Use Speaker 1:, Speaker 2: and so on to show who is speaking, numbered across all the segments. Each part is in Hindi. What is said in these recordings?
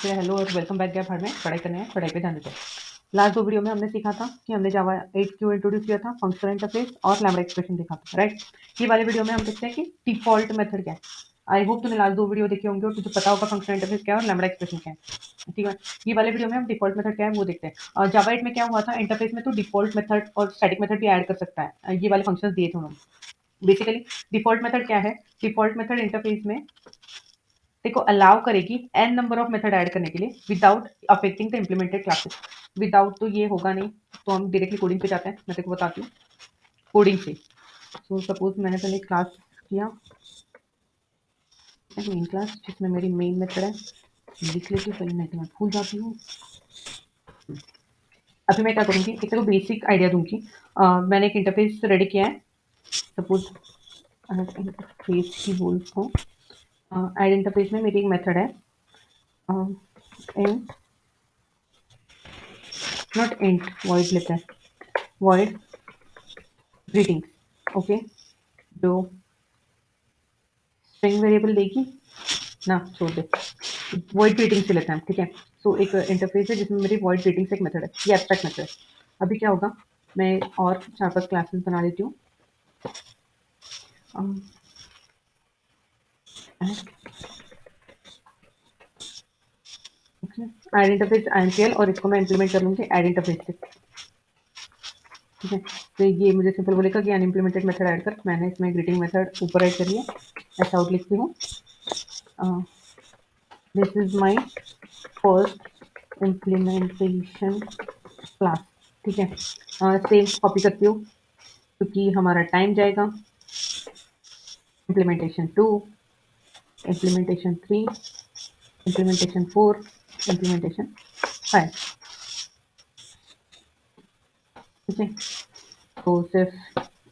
Speaker 1: हेलो और वेलकम बैक गया भाड़ में पढ़ाई करने हैं पढ़ाई पे ध्यान देते हैं। लास्ट दो वीडियो में हमने सीखा था कि हमने जावा 8 क्यों इंट्रोड्यूस किया था, फंक्शनल इंटरफेस और लैम्बडा एक्सप्रेशन देखा था, राइट। ये वाले वीडियो में हम देखते हैं कि डिफॉल्ट मेथड क्या है। आई होप तुमने लास्ट दो वीडियो देखे होंगे और तुझे पता होगा फंक्शनल इंटरफेस क्या है और लैम्बडा एक्सप्रेशन क्या है, ठीक है। ये वाले वीडियो में हम डिफॉल्ट मेथड क्या है वो देखते हैं। और जावा 8 में क्या हुआ था, इंटरफेस में तो डिफॉल्ट मेथड और स्टैटिक मेथड भी ऐड कर सकता है। ये वाले फंक्शंस दिए थे उन्होंने। बेसिकली डिफॉल्ट मेथड क्या है, डिफॉल्ट मेथड इंटरफेस में देखो अलाउ करेगी an number of method add करने के लिए without affecting the implemented classes. Without तो ये होगा नहीं, तो हम डायरेक्टली कोडिंग पे जाते हैं। मैं तेको बताती हूँ कोडिंग से। सो सपोज मैंने पहले क्लास किया, मेन क्लास जिसमें मेरी मेन मेथड है, लिख लेती हूँ पहले, नहीं तो मैं भूल जाती हूँ। अभी मैं क्या करूँगी, एक तो बेसिक आइडिया दूंगी। मैंने एक इंटरफेस रेडी किया है। सपोज इंटरफेस की बोलता हूँ, एड इंटरफेस में मेरी एक मेथड है, इंट नॉट इंट वॉइड लेते हैं, वॉइड ग्रीटिंग्स, ओके। जो स्ट्रिंग वेरिएबल देगी ना, छोड़ दे, वॉइड ग्रीटिंग से लेते हैं, ठीक है। सो एक इंटरफेस है जिसमें मेरी वॉइड ग्रीटिंग से एक मेथड है, ये एब्स्ट्रैक्ट मेथड है। अभी क्या होगा, मैं और 4-5 क्लासेस बना लेती हूँ। एड इंटरफेस INPL और इसको मैं इंप्लीमेंट कर लूँगी एड इंटरफेस से, ठीक है। तो ये मुझे सिंपल बोलेगा कि अनइम्प्लीमेंटेड मेथड ऐड कर। मैंने इसमें ग्रीटिंग मेथड ऊपर ऐड करी है, ऐसा आउट लिखती हूँ। This is my first implementation class, ठीक है। सेम कॉपी करती हूँ क्योंकि हमारा टाइम जाएगा। इम्प्लीमेंटेशन 2, इम्प्लीमेंटेशन 3, इम्प्लीमेंटेशन 4, इम्प्लीमेंटेशन 5, ठीक है। तो सिर्फ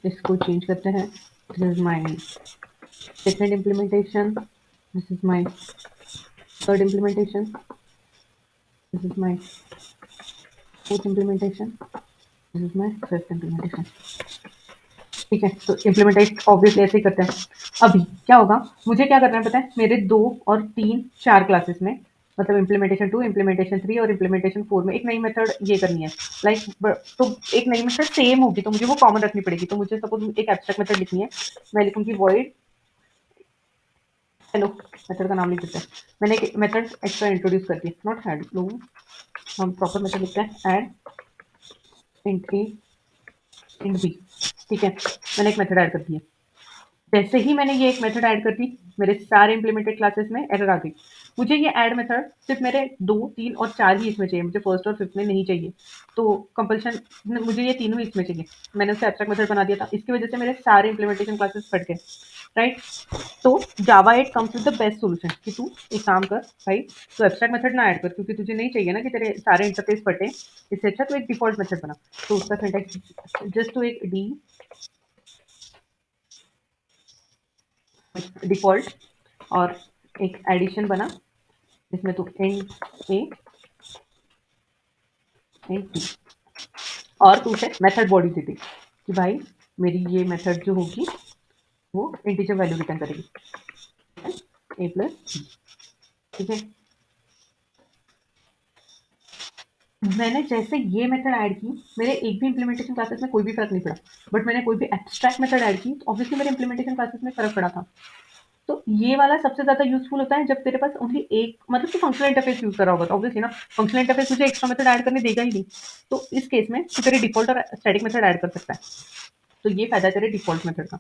Speaker 1: इसको चेंज करते हैं। This is my second implementation, this is my third implementation, this is my fourth implementation, this is my fifth implementation, ठीक है। तो इम्प्लीमेंटेशन ऑब्वियसली ऐसे ही करते हैं। अभी क्या होगा, मुझे क्या करना है पता है, मेरे 2 और 3 4 क्लासेस में, मतलब इम्प्लीमेंटेशन 2, इम्प्लीमेंटेशन 3 और इम्प्लीमेंटेशन 4 में एक नई मेथड ये करनी है। तो एक नई मेथड सेम होगी तो मुझे वो कॉमन रखनी पड़ेगी। तो मुझे सपोज एक एब्स्ट्रैक्ट मेथड लिखनी है, मैं लिखूंगी वॉइड हेलो, मेथड का नाम लिख देते हैं। मैंने एक मेथड एक्स्ट्रा इंट्रोड्यूस कर दी, नॉट हेलो, हम प्रॉपर मेथड लिखते हैं, ऐड इंट ए इंट बी, ठीक है। मैंने एक मेथड ऐड कर दी है। जैसे ही मैंने ये एक मेथड ऐड कर दी, मेरे सारे इंप्लीमेंटेड क्लासेस में एरर आ गई। मुझे ये ऐड मेथड सिर्फ मेरे 2, 3 और 4 ही इसमें चाहिए, मुझे फर्स्ट और फिफ्थ में नहीं चाहिए। तो कंपल्शन मुझे ये तीनों ही इसमें चाहिए। मैंने उसे एब्स्ट्रैक्ट मेथड बना दिया था, इसकी वजह से मेरे सारे इंप्लीमेंटेशन क्लासेस फट गए, राइट। तो जावा 8 comes with the best solution कि तू एक काम कर भाई, तो एब्स्ट्रैक्ट मेथड ना ऐड कर, क्योंकि तुझे नहीं चाहिए ना कि तेरे सारे इंटरफेस फटे। इससे अच्छा तो एक डिफॉल्ट मेथड बना। तो उसका सिंटैक्स जस्ट तो एक डी डिफॉल्ट और एक एडिशन बना जिसमें तू एंड ए एंड बी, और तू उसे मेथड बॉडी दे दी कि भाई मेरी ये मेथड जो होगी वो इंटीजर वैल्यू रिटर्न करेगी, ए प्लस बी, ठीक है। मैंने जैसे ये मेथड ऐड की, मेरे एक भी इंप्लीमेंटेशन क्लासेस में कोई भी फर्क नहीं पड़ा। बट मैंने कोई भी एब्स्ट्रैक्ट मेथड ऐड की तो ऑब्वियसली मेरे इंप्लीमेंटेशन क्लासेस में फर्क पड़ा था। तो ये वाला सबसे ज्यादा यूजफुल होता है जब तेरे पास ओनली एक, मतलब तो फंक्शनल इंटरफेस यूज करा होगा तो ऑब्वियसली ना फंक्शनल इंटरफेस तुझे एक्स्ट्रा मेथड ऐड करने देगा ही नहीं। तो इस केस में तू तेरे डिफॉल्ट और स्टैटिक मेथड ऐड कर सकता है। तो ये फायदा है तेरे डिफॉल्ट मेथड का,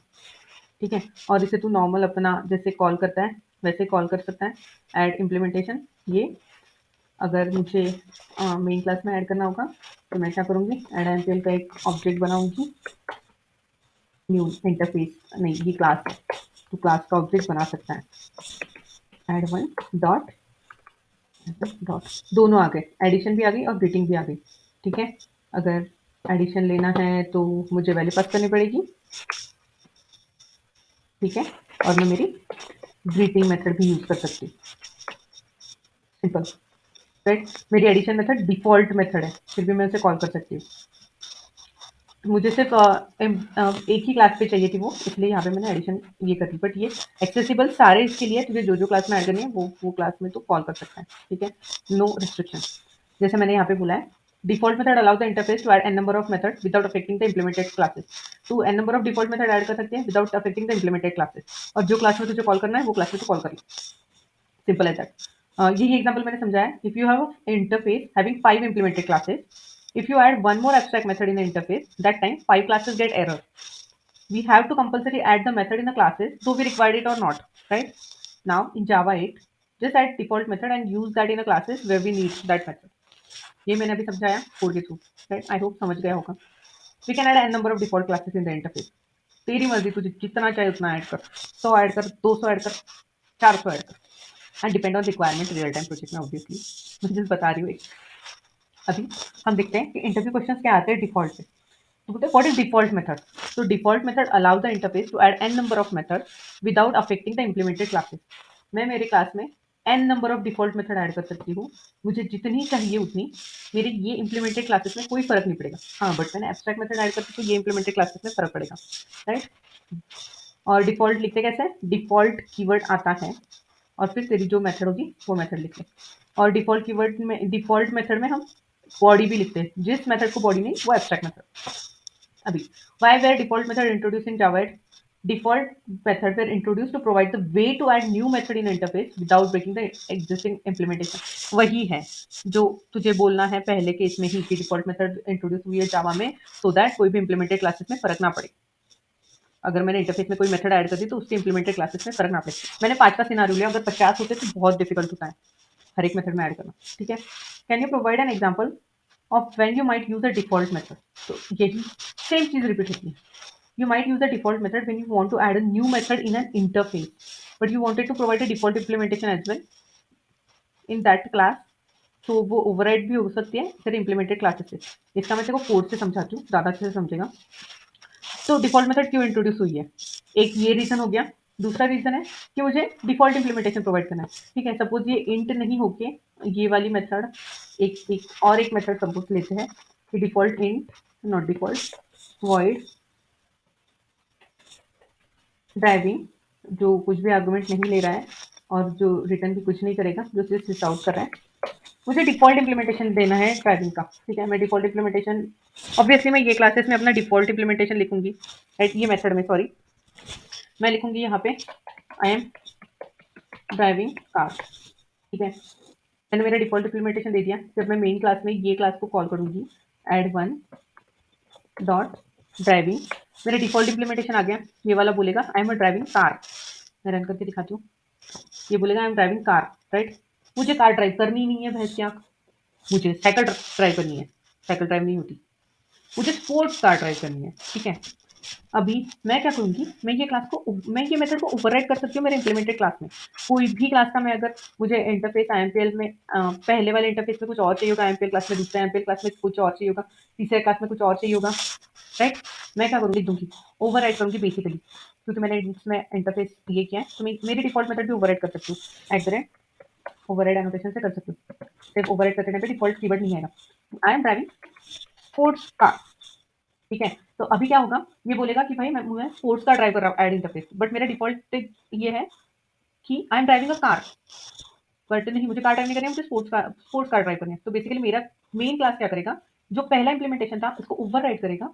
Speaker 1: ठीक है। और इसे तू नॉर्मल अपना जैसे कॉल करता है वैसे कॉल कर सकता है। ऐड इम्प्लीमेंटेशन, ये अगर मुझे मेन क्लास में ऐड करना होगा तो मैं क्या करूँगी, ऐड एमपीएल का एक ऑब्जेक्ट बनाऊंगी, न्यू इंटरफेस नहीं, ये क्लास है तो क्लास का ऑब्जेक्ट बना सकता है। ऐड वन डॉट डॉट, दोनों आ गए, एडिशन भी आ गई और ग्रीटिंग भी आ गई, ठीक है। अगर एडिशन लेना है तो मुझे वैल्यू पास करनी पड़ेगी, ठीक है। और मैं मेरी ग्रीटिंग मेथड भी यूज कर सकती हूँ, सिंपल, राइट। मेरी एडिशन मेथड डिफॉल्ट मेथड है, फिर भी मैं उसे कॉल कर सकती हूँ। मुझे सिर्फ एक ही क्लास पे चाहिए थी वो, इसलिए यहाँ पे मैंने एडिशन ये कर दी। बट ये एक्सेसिबल सारे इसके लिए है, तुझे जो क्लास में ऐड करनी है वो क्लास में तो कॉल कर सकता है, ठीक है, नो रिस्ट्रिक्शन। जैसे मैंने यहाँ पे बोला है, default method allow the interface to add an number of method without affecting the implemented classes. तू an number of default method add कर सकते हैं without affecting the implemented classes, और जो क्लास में तुझे कॉल करना है वो क्लास में तो कॉल कर ले, सिंपल एज दैट। यही एग्जांपल मैंने समझाया। If you have interface having 5 implemented classes, if you add one more abstract method in the interface, that time 5 classes get error. We have to compulsory add the method in the classes though we required it or not, right? Now in Java 8, just add default method and use that in the classes where we need that method। ये मैंने अभी समझाया कोड के थ्रू, राइट? आई होप समझ गया होगा। We can add an number of default classes in the interface. तेरी मर्जी, तुझे जितना चाहे उतना ऐड कर, 100 ऐड कर, 200 ऐड कर, 400 ऐड कर, and depend on requirement real time project में ऑब्वियसली। मैं जस्ट बता रही हूँ अभी हम देखते हैं कि इंटरव्यू क्वेश्चन क्या आते हैं डिफॉल्ट से। तो बोलते हैं व्हाट इज डिफॉल्ट मेथड। तो default method allow the interface to add an number of method without affecting the implemented classes. मैं मेरे क्लास में an number of default method add कर सकती हूँ, मुझे जितनी चाहिए उतनी। मेरे ये इम्प्लीमेंटेड क्लासेस में कोई फर्क नहीं पड़ेगा। हाँ, बट मैंने एब्स्ट्रैक्ट मेथड ऐड करती तो ये इम्प्लीमेंटेड क्लासेस में फर्क पड़ेगा, राइट? और डिफॉल्ट लिखते कैसे? डिफॉल्ट कीवर्ड आता है और फिर तेरी जो मेथड होगी वो मेथड लिख ले। और डिफॉल्ट कीवर्ड में, डिफॉल्ट मेथड में हम बॉडी भी लिखते हैं, जिस मेथड को बॉडी नहीं वो एब्स्ट्रैक्ट मेथड। अभी why were default method introduced in Java 8? Default method were introduced to provide the way to add new method in interface without breaking the existing implementation। वही है जो तुझे बोलना है पहले केस में ही कि डिफॉल्ट मेथड इंट्रोड्यूस हुई है जावा में सो दैट कोई भी इंप्लीमेंटेड क्लासेस में फर्क ना पड़े। अगर मैंने इंटरफेस में कोई मेथड ऐड कर दी तो उसके इंप्लीमेंटेड क्लासेस में फर्क ना पड़े। मैंने 5 का सिनारियो लिया, अगर 50 होते तो बहुत डिफिकल्ट होता है हर एक मेथड में ऐड करना, ठीक है? Can you provide an example of when you might use a default method. तो यही सेम चीज रिपीट होती है। You might use the default method when you want to add a new method in an interface, but you wanted to provide a default implementation as well in that class। तो वो ओवरराइड भी हो सकती है तेरे इंप्लीमेंटेड क्लासेस से। इसका मैं तेरे को कोड से समझाती हूँ, ज़्यादा अच्छे से समझेगा। तो डिफॉल्ट मेथड क्यों इंट्रोड्यूस हुई है? एक ये रीजन हो गया। दूसरा रीजन है कि मुझे डिफॉल्ट इंप्लीमेंटेशन प्रोवाइड करना है, ठीक है? सपोज ये इंट नहीं होके ये वाली मेथड, एक मेथड सपोज लेते हैं कि default int, not default, void driving, जो कुछ भी आर्गुमेंट नहीं ले रहा है और जो रिटर्न भी कुछ नहीं करेगा, जो सिर्फ सिस आउट कर रहा है। मुझे डिफॉल्ट इंप्लीमेंटेशन देना है ड्राइविंग का, ठीक है? मैं डिफॉल्ट इंप्लीमेंटेशन, ऑब्वियसली मैं ये क्लासेस में अपना डिफॉल्ट इंप्लीमेंटेशन लिखूंगी, राइट? ये मेथड में, सॉरी, मैं लिखूंगी यहाँ पे आई एम ड्राइविंग कार, ठीक है? मैंने मेरा डिफॉल्ट इंप्लीमेंटेशन दे दिया। जब मैं मेन क्लास में ये क्लास को कॉल करूंगी, एड वन डॉट ड्राइविंग, मेरा डिफॉल्ट इंप्लीमेंटेशन आ गया। ये वाला बोलेगा I am a driving car. मैं रन करके दिखाती हूँ। ये बोलेगा I am driving car, right? मुझे कार ड्राइव करनी ही नहीं है भैंस की आँख, मुझे साइकिल ड्राइव करनी है। साइकिल ड्राइव नहीं होती, मुझे स्पोर्ट्स कार ड्राइव करनी है, ठीक है? अभी मैं क्या करूँगी, मैं ये मेथड को ओवरराइड कर सकती हूँ मेरे इंप्लीमेंटेड क्लास में। कोई भी क्लास का मैं अगर, मुझे इंटरफेस आईएमपीएल में पहले वाले इंटरफेस में कुछ और चाहिए होगा, आईएमपीएल क्लास में दूसरा, आईएमपीएल क्लास में कुछ और चाहिए होगा, तीसरे क्लास में कुछ और चाहिए होगा, राइट? मैं क्या करूँगी, दूंगी, ओवरराइड करूँगी बेसिकली, क्योंकि मैंने इसमें इंटरफेस ये किया है तो मैं मेरी डिफॉल्ट मेथड भी ओवरराइड कर सकती हूँ। At the rate override annotation से कर सकती हूँ। सिर्फ ओवरराइड करते टाइम पे डिफॉल्ट कीवर्ड नहीं आएगा। I am driving sports car, ठीक है? तो अभी क्या होगा, ये बोलेगा कि भाई मैं स्पोर्ट्स कार ड्राइव कर रहा हूँ एड इंटरफेस, बट मेरा डिफॉल्ट ये है कि I am driving a car, but नहीं, मुझे कार ड्राइव नहीं करनी है, मुझे स्पोर्ट्स कार ड्राइव करनी है। तो बेसिकली मेरा मेन क्लास क्या करेगा, जो पहला इंप्लीमेंटेशन था उसको ओवरराइड करेगा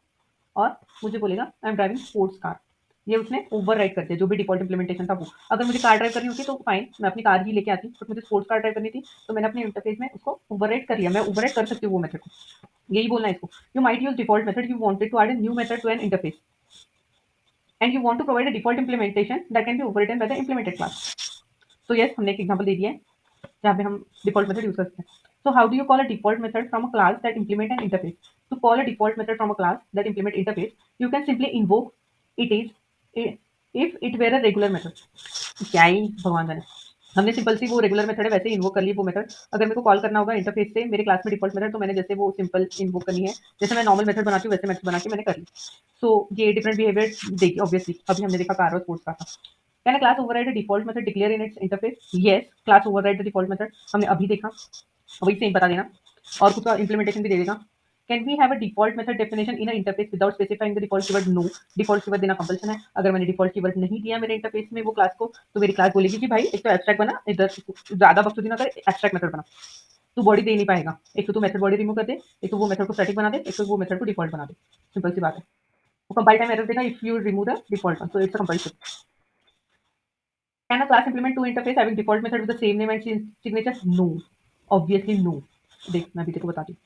Speaker 1: और मुझे बोलेगा I am driving sports car. ये उसने ओवरराइड कर दिया जो भी डिफॉल्ट इंप्लीमेंटेशन था वो। अगर मुझे कार ड्राइव करनी होती तो फाइन, मैं अपनी कार ही लेके आती, बट मुझे स्पोर्ट्स कार ड्राइव करनी थी तो मैंने अपने इंटरफेस में उसको ओवरराइड कर लिया। मैं ओवरराइड कर सकती हूँ वो मेथड को, यही बोलना है इसको। You might use default method, you wanted to add a new method to an interface and you want to provide a default implementation that can be overwritten by the implemented class. तो यस, हमने एक एग्जांपल दे दिया है जहाँ पे हम डिफॉल्ट मेथड यूज करते हैं। So how do you call a default method from a class that implement an interface? To call a default method from a class that implement interface, you can simply invoke it is if it were a regular method। क्या ही भगवान जाने, हमने सिंपल सी वो रेगुलर मेथड है वैसे ही इन्वोक कर ली वो मेथड। अगर मेरे को कॉल करना होगा इंटरफेस से मेरे क्लास में डिफॉल्ट मेथड, तो मैंने जैसे वो सिंपल इन्वोक करनी है, जैसे मैं नॉर्मल मेथड बनाती हूँ वैसे मेथड बना के मैंने कर ली। सो ये डिफरेंट बिहेवियर देखिए ऑब्वियसली। अभी हमने देखा कार और स्पोर्ट्स का था। Can a class override a default method declare in its interface? Yes, class override the default method, हमने अभी देखा, वही सेम बता देना और कुछ इंप्लीमेंटेशन भी दे देगा। Can we have a default method definition in a interface without specifying the default keyword? No, default keyword देना कंपल्सन है। अगर मैंने डिफॉल्ट कीवर्ड नहीं दिया मेरे इंटरफेस में वो क्लास को, तो मेरी क्लास बोलेगी कि भाई एक तो एब्स्ट्रैक्ट बना, इधर ज्यादा बकचोदी ना करे, एब्स्ट्रैक्ट मेथड बना। तू बॉडी दे नहीं पाएगा, एक तो तू मेथड बॉडी रिमूव कर दे, एक तो वो मेथड को स्टैटिक बना दे, एक तो वो मेथड को डिफॉल्ट बना दे। सिंपल सी बात है। वो कंपाइल टाइम एरर देगा if you remove the default one, so it's a compulsion. Can a class implement to interface having default method with the same name and signature? No, obviously no. देख मैं अभी तेरे को बताती हूँ।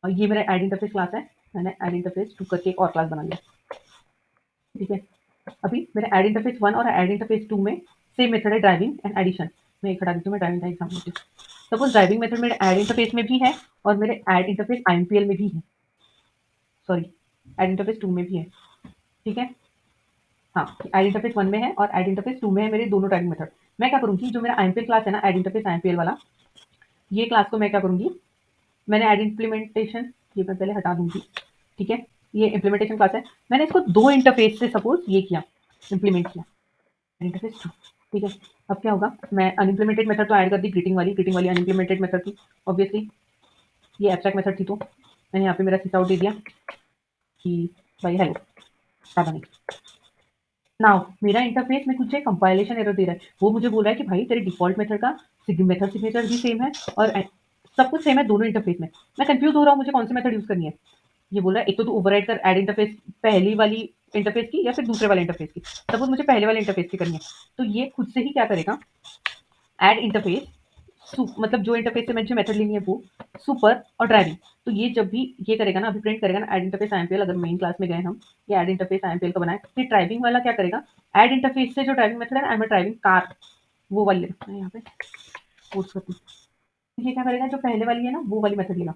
Speaker 1: और ये मेरा ऐड इंटरफेस क्लास है, मैंने ऐड इंटरफेस 2 करके एक और क्लास बना लिया, ठीक है। अभी मेरे ऐड इंटरफेस 1 और ऐड इंटरफेस 2 में सेम मेथड है ड्राइविंग एंड एडिशन। मैं एक हटा देती हूँ, मैं ड्राइविंग का एग्जाम लेती हूँ। सपोज ड्राइविंग मेथड मेरे ऐड इंटरफेस में भी है और मेरे ऐड इंटरफेस आईएमपीएल में भी है, सॉरी ऐड इंटरफेस 2 में भी है, ठीक है। हाँ, ऐड इंटरफेस 1 में है और ऐड इंटरफेस 2 में है मेरे दोनों ड्राइविंग मेथड। मैं क्या करूँगी, जो मेरा आईएमपीएल क्लास है ना, ऐड इंटरफेस आईएमपीएल वाला, ये क्लास को मैं क्या करूँगी, मैंने ऐड इम्प्लीमेंटेशन, ये मैं पहले हटा दूँगी, ठीक है। ये इम्प्लीमेंटेशन क्लास है, मैंने इसको 2 इंटरफेस से सपोज ये किया, इम्प्लीमेंट किया, इंटरफेस 2, ठीक है। अब क्या होगा, मैं अनइम्प्लीमेंटेड मेथड तो ऐड कर दी, ग्रीटिंग वाली अनइम्प्लीमेंटेड मेथड थी, ऑब्वियसली ये एब्स्ट्रैक्ट मेथड थी, तो मैंने यहाँ पे मेरा सिट आउट दे दिया कि भाई हेलो, ज़्यादा नहीं। नाउ मेरा इंटरफेस में कुछ कंपाइलेशन एरर दे रहा है, वो मुझे बोल रहा है कि भाई तेरे डिफॉल्ट मेथड का मेथड सिग्नेचर भी सेम है और सब कुछ सेम है दोनों इंटरफेस में। मैं कंफ्यूज हो रहा हूँ मुझे कौन सी मेथड यूज करनी है। ये बोल रहा है एक तो तू ओवरराइड कर ऐड इंटरफेस पहली वाली इंटरफेस की या फिर दूसरे वाले इंटरफेस की। सपोज मुझे पहले वाले इंटरफेस की करनी है, तो ये खुद से ही क्या करेगा, ऐड इंटरफेस मतलब जो इंटरफेस से मैंने मेथड लेनी है वो सुपर और ड्राइविंग। तो ये जब भी ये करेगा ना, अभी प्रिंट करेगा ना ऐड इंटरफेस आईएमपीएल, अगर मेन क्लास में गए हम, ये ऐड इंटरफेस आईएमपीएल का बनाए, फिर ड्राइविंग वाला क्या करेगा, ऐड इंटरफेस से जो ड्राइविंग मेथड है, आई एम ड्राइविंग कार, वो वाली मैं यहाँ पे पोस्ट करती हूँ। ये क्या करेगा, जो पहले वाली है ना वो वाली मेथड लेगा।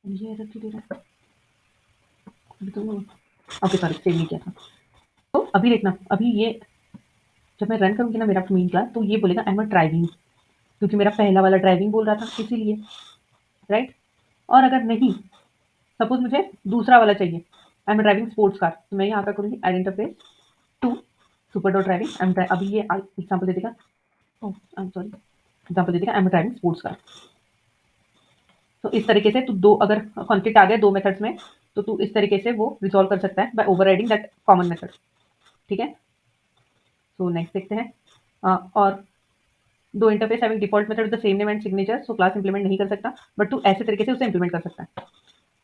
Speaker 1: ये एरर क्यों दे रहा है, अभी तो ओके सॉरी सेव नहीं किया था। तो अभी देखना, अभी ये जब मैं रन करूंगी ना मेरा मेन क्लास, तो ये बोलेगा आई एम ड्राइविंग, क्योंकि मेरा पहला वाला ड्राइविंग बोल रहा था इसीलिए, राइट। और अगर नहीं, सपोज मुझे दूसरा वाला चाहिए, I am driving sports car, तो मैं यहाँ क्या करूँगी, add interface 2 super dot driving, अभी ये एग्जाम्पल दे देगा, ओह आई एम सॉरी, एग्जाम्पल दे देगा I am driving sports car. तो इस तरीके से तू दो, अगर कॉन्फ्लिक्ट आ गया दो मेथड्स में, तो तू इस तरीके से वो रिजॉल्व कर सकता है by overriding that common method, ठीक है। तो नेक्स्ट देखते हैं। और दो interface having default method with the same name and signature, so class implement नहीं कर सकता, बट तू ऐसे तरीके से उसे इंप्लीमेंट कर सकता है।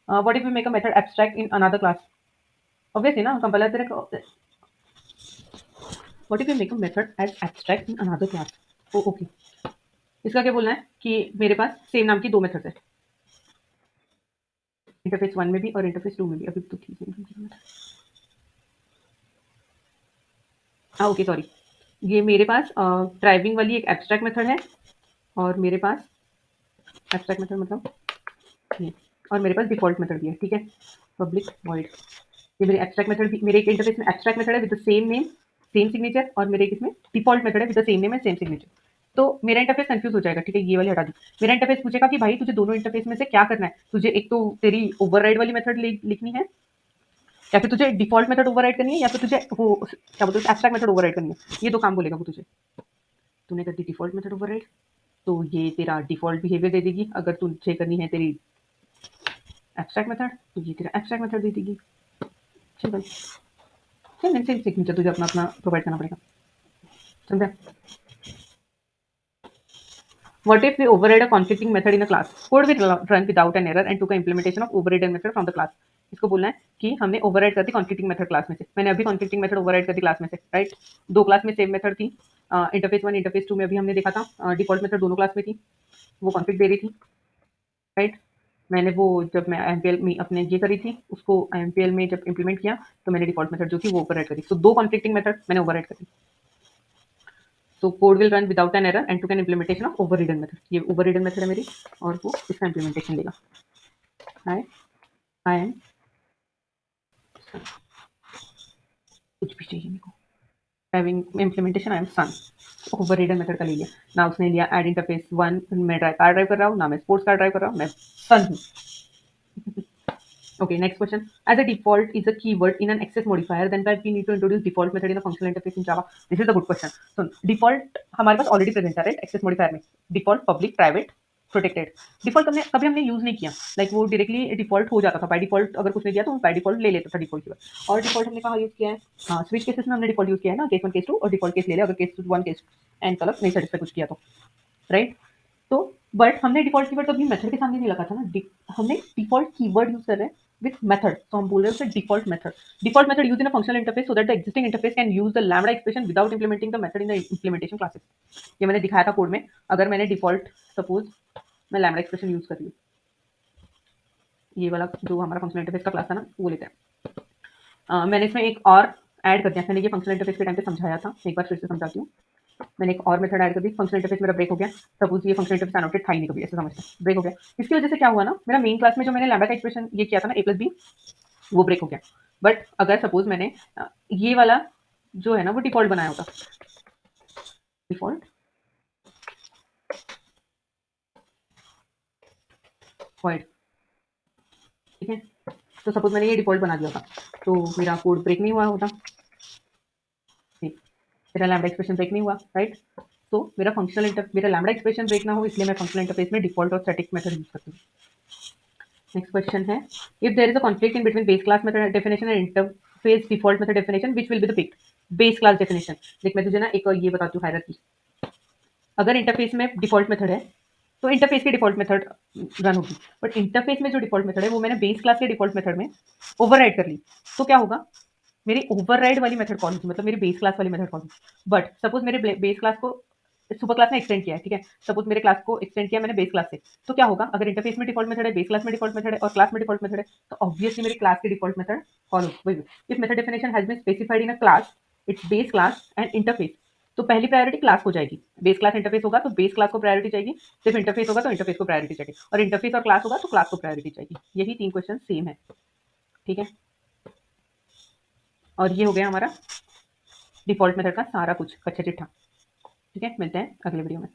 Speaker 1: What if we make a method abstract in another class? Obviously ना, कंपाइलर तेरे को, what if we make a method as abstract in another class? Oh okay, इसका क्या बोलना है कि मेरे पास सेम नाम की दो मेथड्स है, इंटरफेस 1 में भी और इंटरफेस 2 में भी। अभी तो ठीक है, हाँ ओके सॉरी, ये मेरे पास ड्राइविंग वाली एक एब्स्ट्रैक्ट मेथड है और मेरे पास एब्स्ट्रैक्ट मेथड मतलब ये, और मेरे पास डिफॉल्ट मेथड भी है, ठीक है। पब्लिक वॉइड, ये मेरे एब्स्ट्रैक्ट मेथड भी, मेरे एक इंटरफेस में एब्स्ट्रैक्ट मेथड है with the same name same signature, और मेरे एक इसमें डिफॉल्ट मेथड है with the same name and same signature. तो मेरा इंटरफेस कंफ्यूज हो जाएगा, ठीक है, ये वाली हटा दी। मेरा इंटरफेस पूछेगा कि भाई तुझे दोनों इंटरफेस में से क्या करना है, तुझे एक तो तेरी ओवरराइड वाली मेथड लिखनी है, या फिर तुझे डिफॉल्ट मेथड ओवरराइड करनी है, या फिर तुझे वो क्या बोलते हैं एब्स्ट्रैक्ट मेथड ओवरराइड करनी है। ये दो काम बोलेगा वो तुझे। तूने कर दी डिफॉल्ट मेथड ओवरराइड, तो ये तेरा डिफॉल्ट बिहेवियर दे देगी। अगर तुझे करनी है तेरी एब्स्ट्रैक्ट मेथड, तो ये तेरा एब्स्ट्रैक्ट मेथड दे देगी, सिंपल। सेम सेम सिग्नेचर तुझे अपना अपना प्रोवाइड करना पड़ेगा, समझा। What if we override a conflicting method in a class? Code will run without an error and took an implementation of overridden method from the class. इसको बोलना है कि हमने ओवरराइड कर दी कॉन्फ्लिक्टिंग मेथड क्लास में से। मैंने अभी कॉन्फ्लिक्टिंग मेथड ओवरराइड कर दी क्लास में से, राइट। दो क्लास में सेम मेथड थी, इंटरफेस 1 इंटरफेस 2 में अभी हमने देखा था, डिफॉल्ट मेथड दोनों क्लास में थी, वो कॉन्फ्लिक्ट दे रही थी, राइट। मैंने वो जब मैं एमपीएल में अपने ये करी थी, उसको एमपीएल में जब इंप्लीमेंट किया, तो मैंने डिफॉल्ट मेथड जो थी वो ओवरराइड करी, तो दो कॉन्फ्लिक्टिंग मेथड मैंने ओवरराइड करी। तो code will run without an error and to can implementation of overridden method, ये ओवररिडन मेथड है मेरी, और वो इसका इम्प्लीमेंटेशन लेगा। आई एम कुछ भी चाहिए मेरे को, having implementation I am son, overridden method का ले लिया ना, उसने लिया ऐड इंटरफेस 1, मैं कार ड्राइव कर रहा हूँ ना, मैं स्पोर्ट्स कार ड्राइव कर रहा हूँ, मैं सन हूँ। Okay, next question. As a default is a keyword in an access modifier, then we need to introduce default method in a functional interface in Java. This is a good question. So default हमारे पास already present है, right? Access modifier में default public private protected. Default कभी हमने यूज़ नहीं किया, लाइक वो डायरेक्टली डिफ़ॉल्ट हो जाता था, बाय डिफ़ॉल्ट अगर कुछ नहीं दिया तो बाय डिफ़ॉल्ट ले लेता था डिफ़ॉल्ट कीवर्ड। और डिफ़ॉल्ट हमने कहाँ यूज़ किया है? हाँ, स्विच केसेस में हमने डिफ़ॉल्ट यूज़ किया है ना, केस 1 केस 2 और डिफ़ॉल्ट केस ले लिया, अगर केस 1 केस एंड तलक नहीं सैटिस्फाई कुछ किया तो, राइट? तो बट हमने डिफ़ॉल्ट कीवर्ड कभी मेथड के सामने नहीं लगा था ना, हमने डिफ़ॉल्ट कीवर्ड यूज़ कर रहे हैं विथ मेथड, तो हम बोल रहे हैं उसे default method. Default method used in a functional interface so that the existing interface can use the lambda expression without implementing the method in the implementation classes. ये मैंने दिखाया था कोड में। अगर मैंने डिफ़ॉल्ट सपोज़ मैं लैम्ब्डा एक्सप्रेशन यूज़ कर रही हूँ, ये वाला जो हमारा फंक्शनल इंटरफेस का क्लास था ना, वो लेते हैं। मैंने इसमें एक और ऐड कर दिया, मैंने ये फंक्शनल इंटरफेस के टाइम पे समझाया था, एक बार फिर से समझाती हूँ। मैंने एक और मेथड ऐड कर दी, फंक्शनल इंटरफेस मेरा ब्रेक हो गया। सपोज ये फंक्शनल इंटरफेस अनोटेड था ही नहीं कभी, ऐसे समझते हैं, ब्रेक हो गया। इसकी वजह से क्या हुआ ना, मेरा मेन क्लास में जो मैंने लैम्ब्डा का एक्सप्रेशन ये किया था ना a प्लस बी, वो ब्रेक हो गया। बट अगर सपोज मैंने ये वाला जो है ना वो डिफॉल्ट बनाया होता, डिफॉल्ट वॉइड, ठीक है, तो सपोज मैंने ये डिफॉल्ट बना दिया था, तो मेरा कोड ब्रेक नहीं हुआ होता, ठीक, मेरा लैम्ब्डा एक्सप्रेशन ब्रेक नहीं हुआ, राइट? तो मेरा लैम्ब्डा एक्सप्रेशन ब्रेक ना हो, इसलिए मैं फंक्शनल इंटरफेस में डिफॉल्ट और स्टैटिक मेथड यूज करती हूँ। नेक्स्ट क्वेश्चन है, if there is a conflict in between base class method definition and interface default method definition, which will be the picked? Base class definition. देख मैं तुझे ना एक ये बताती हूँ हायरार्की। अगर इंटरफेस में डिफॉल्ट मेथड है तो इंटरफेस की डिफॉल्ट मेथड रन होगी, बट इंटरफेस में जो डिफॉल्ट मेथड है वो मैंने बेस क्लास के डिफॉल्ट मेथड में ओवरराइड कर ली, तो क्या होगा, मेरी ओवरराइड वाली मेथड कॉल होगी, मतलब मेरी बेस क्लास वाली मेथड कॉल होगी। बट सपोज मेरे बेस क्लास को सुपर क्लास में एक्सटेंड किया है, ठीक है, सपोज मेरे क्लास को एक्सटेंड किया मैंने बेस क्लास से, तो क्या होगा, अगर इंटरफेस में डिफॉल्ट मेथड है, बेस क्लास में डिफॉल्ट मेथड है और क्लास में डिफॉल्ट मेथड है, तो ऑब्वियसली मेरी क्लास की डिफॉल्ट मेथड कॉल होगी। If method definition has been specified in a class, it's base class and interface, तो पहली प्रायोरिटी क्लास को जाएगी। बेस क्लास इंटरफेस होगा तो बेस क्लास को प्रायोरिटी जाएगी, सिर्फ इंटरफेस होगा तो इंटरफेस को प्रायोरिटी जाएगी, और इंटरफेस और क्लास होगा तो क्लास को प्रायोरिटी जाएगी। यही 3 क्वेश्चन सेम है, ठीक है। और ये हो गया हमारा डिफॉल्ट मेथड का सारा कुछ कच्चा चिट्ठा, ठीक है। मिलते हैं अगले वीडियो में।